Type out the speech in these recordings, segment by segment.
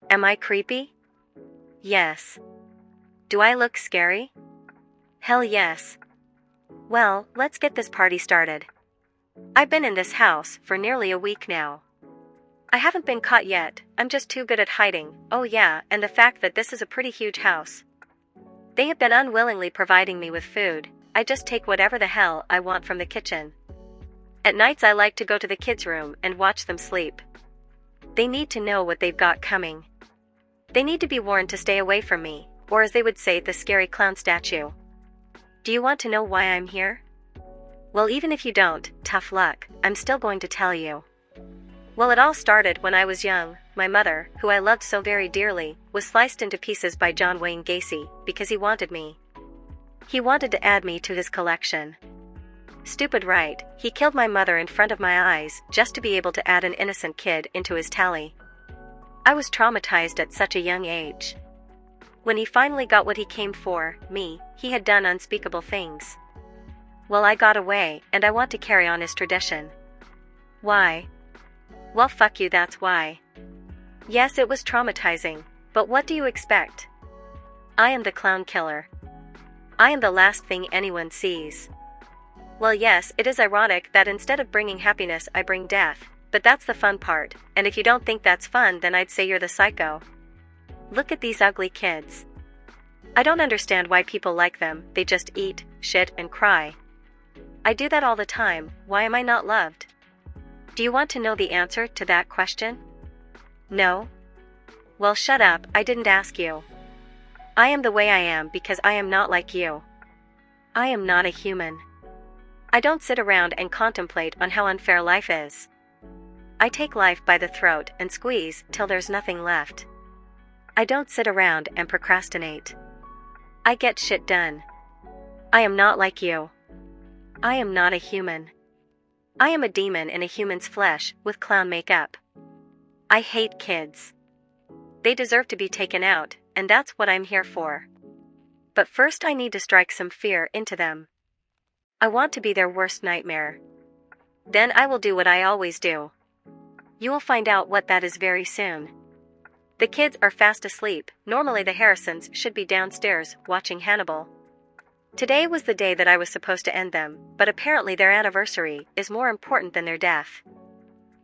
Am I creepy? Yes. Do I look scary? Hell yes. Well, let's get this party started. I've been in this house for nearly a week now. I haven't been caught yet, I'm just too good at hiding. Oh yeah, and the fact that this is a pretty huge house. They have been unwillingly providing me with food. I just take whatever the hell I want from the kitchen. At nights I like to go to the kids' room and watch them sleep. They need to know what they've got coming. They need to be warned to stay away from me, or as they would say, the scary clown statue. Do you want to know why I'm here? Well, even if you don't, tough luck, I'm still going to tell you. Well, it all started when I was young. My mother, who I loved so very dearly, was sliced into pieces by John Wayne Gacy because he wanted me. He wanted to add me to his collection. Stupid, right? He killed my mother in front of my eyes just to be able to add an innocent kid into his tally. I was traumatized at such a young age. When he finally got what he came for, me, he had done unspeakable things. Well, I got away, and I want to carry on his tradition. Why? Well, fuck you, that's why. Yes, it was traumatizing, but what do you expect? I am the clown killer. I am the last thing anyone sees. Well, yes, it is ironic that instead of bringing happiness I bring death, but that's the fun part, and if you don't think that's fun then I'd say you're the psycho. Look at these ugly kids. I don't understand why people like them, they just eat, shit, and cry. I do that all the time, why am I not loved? Do you want to know the answer to that question? No? Well, shut up, I didn't ask you. I am the way I am because I am not like you. I am not a human. I don't sit around and contemplate on how unfair life is. I take life by the throat and squeeze till there's nothing left. I don't sit around and procrastinate. I get shit done. I am not like you. I am not a human. I am a demon in a human's flesh with clown makeup. I hate kids. They deserve to be taken out, and that's what I'm here for. But first I need to strike some fear into them. I want to be their worst nightmare. Then I will do what I always do. You will find out what that is very soon. The kids are fast asleep. Normally the Harrisons should be downstairs watching Hannibal. Today was the day that I was supposed to end them, but apparently their anniversary is more important than their death.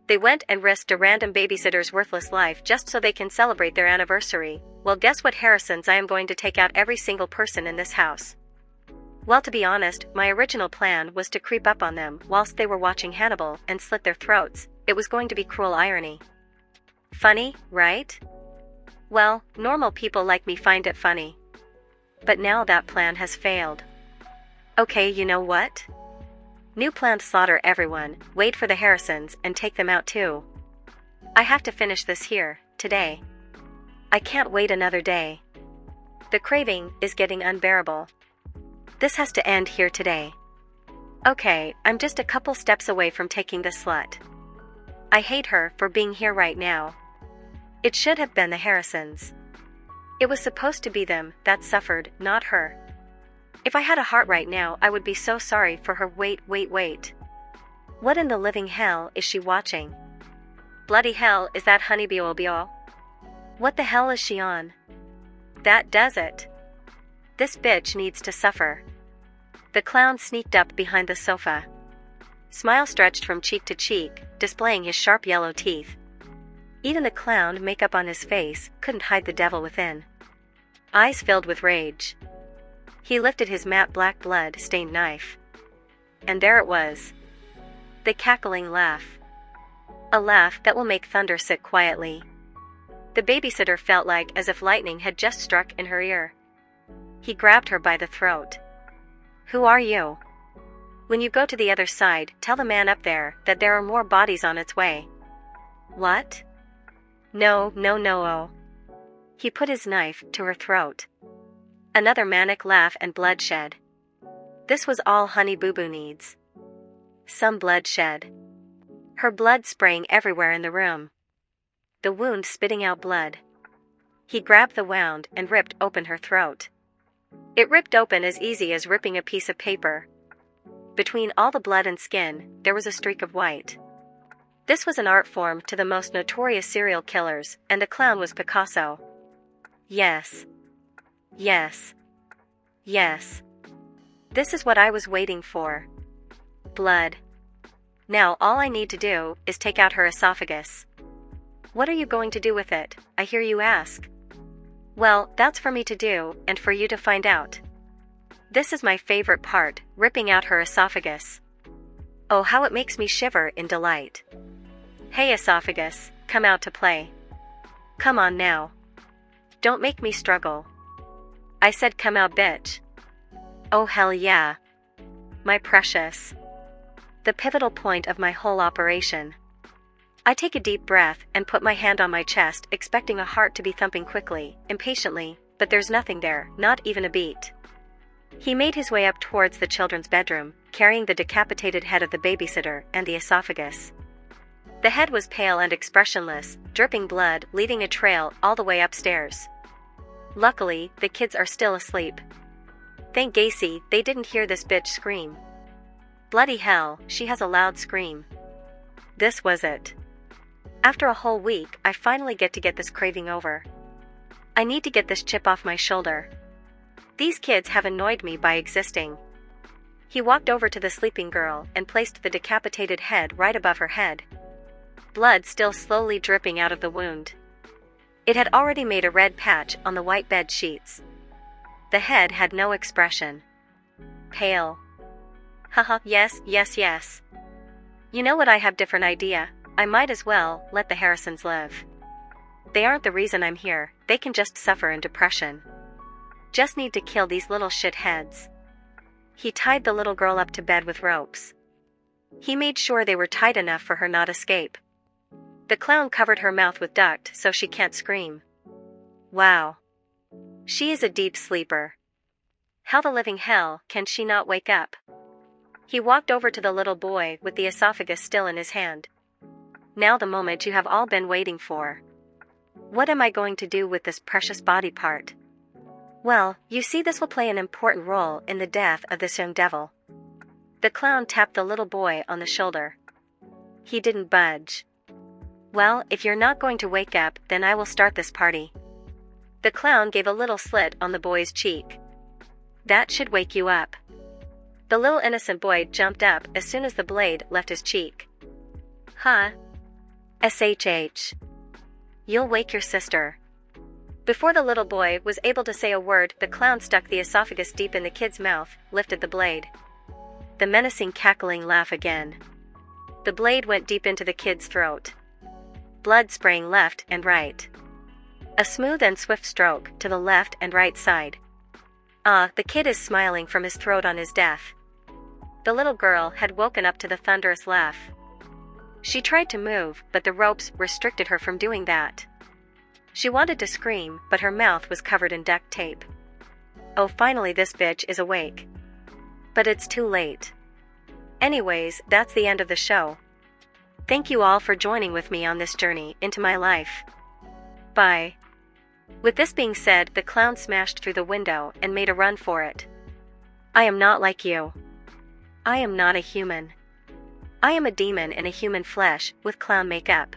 They went and risked a random babysitter's worthless life just so they can celebrate their anniversary. Well, guess what, Harrisons, I am going to take out every single person in this house. Well, to be honest, my original plan was to creep up on them whilst they were watching Hannibal and slit their throats. It was going to be cruel irony. Funny, right? Well, normal people like me find it funny. But now that plan has failed. Okay, you know what? New plan: slaughter everyone, wait for the Harrisons, and take them out too. I have to finish this here, today. I can't wait another day. The craving is getting unbearable. This has to end here today. Okay, I'm just a couple steps away from taking this slut. I hate her for being here right now. It should have been the Harrisons. It was supposed to be them that suffered, not her. If I had a heart right now, I would be so sorry for her. Wait. What in the living hell is she watching? Bloody hell, is that Honeybee Obio? What the hell is she on? That does it. This bitch needs to suffer. The clown sneaked up behind the sofa. Smile stretched from cheek to cheek, displaying his sharp yellow teeth. Even the clown makeup on his face couldn't hide the devil within. Eyes filled with rage. He lifted his matte black blood-stained knife. And there it was. The cackling laugh. A laugh that will make thunder sit quietly. The babysitter felt like as if lightning had just struck in her ear. He grabbed her by the throat. Who are you? When you go to the other side, tell the man up there that there are more bodies on its way. What? No. He put his knife to her throat. Another manic laugh and bloodshed. This was all Honey Boo Boo needs. Some bloodshed. Her blood spraying everywhere in the room. The wound spitting out blood. He grabbed the wound and ripped open her throat. It ripped open as easy as ripping a piece of paper. Between all the blood and skin, there was a streak of white. This was an art form to the most notorious serial killers, and the clown was Picasso. Yes. Yes. Yes. This is what I was waiting for. Blood. Now all I need to do is take out her esophagus. What are you going to do with it, I hear you ask? Well, that's for me to do, and for you to find out. This is my favorite part, ripping out her esophagus. Oh, how it makes me shiver in delight. Hey esophagus, come out to play. Come on now. Don't make me struggle. I said come out, bitch. Oh hell yeah. My precious. The pivotal point of my whole operation. I take a deep breath and put my hand on my chest, expecting a heart to be thumping quickly, impatiently, but there's nothing there, not even a beat. He made his way up towards the children's bedroom, carrying the decapitated head of the babysitter and the esophagus. The head was pale and expressionless, dripping blood, leaving a trail all the way upstairs. Luckily, the kids are still asleep. Thank Gacy they didn't hear this bitch scream. Bloody hell, she has a loud scream. This was it. After a whole week, I finally get this craving over. I need to get this chip off my shoulder. These kids have annoyed me by existing. He walked over to the sleeping girl and placed the decapitated head right above her head. Blood still slowly dripping out of the wound. It had already made a red patch on the white bed sheets. The head had no expression. Pale. Haha, yes. You know what, I have different idea. I might as well let the Harrisons live. They aren't the reason I'm here, they can just suffer in depression. Just need to kill these little shitheads. He tied the little girl up to bed with ropes. He made sure they were tight enough for her not escape. The clown covered her mouth with duct so she can't scream. Wow. She is a deep sleeper. How the living hell can she not wake up? He walked over to the little boy with the esophagus still in his hand. Now the moment you have all been waiting for. What am I going to do with this precious body part? Well, you see, this will play an important role in the death of this young devil. The clown tapped the little boy on the shoulder. He didn't budge. Well, if you're not going to wake up, then I will start this party. The clown gave a little slit on the boy's cheek. That should wake you up. The little innocent boy jumped up as soon as the blade left his cheek. Huh? SHH. You'll wake your sister. Before the little boy was able to say a word, the clown stuck the esophagus deep in the kid's mouth, lifted the blade. The menacing cackling laugh again. The blade went deep into the kid's throat. Blood spraying left and right. A smooth and swift stroke to the left and right side. The kid is smiling from his throat on his death. The little girl had woken up to the thunderous laugh. She tried to move, but the ropes restricted her from doing that. She wanted to scream, but her mouth was covered in duct tape. Oh, finally this bitch is awake. But it's too late. Anyways, that's the end of the show. Thank you all for joining with me on this journey into my life. Bye. With this being said, the clown smashed through the window and made a run for it. I am not like you. I am not a human. I am a demon in a human flesh with clown makeup.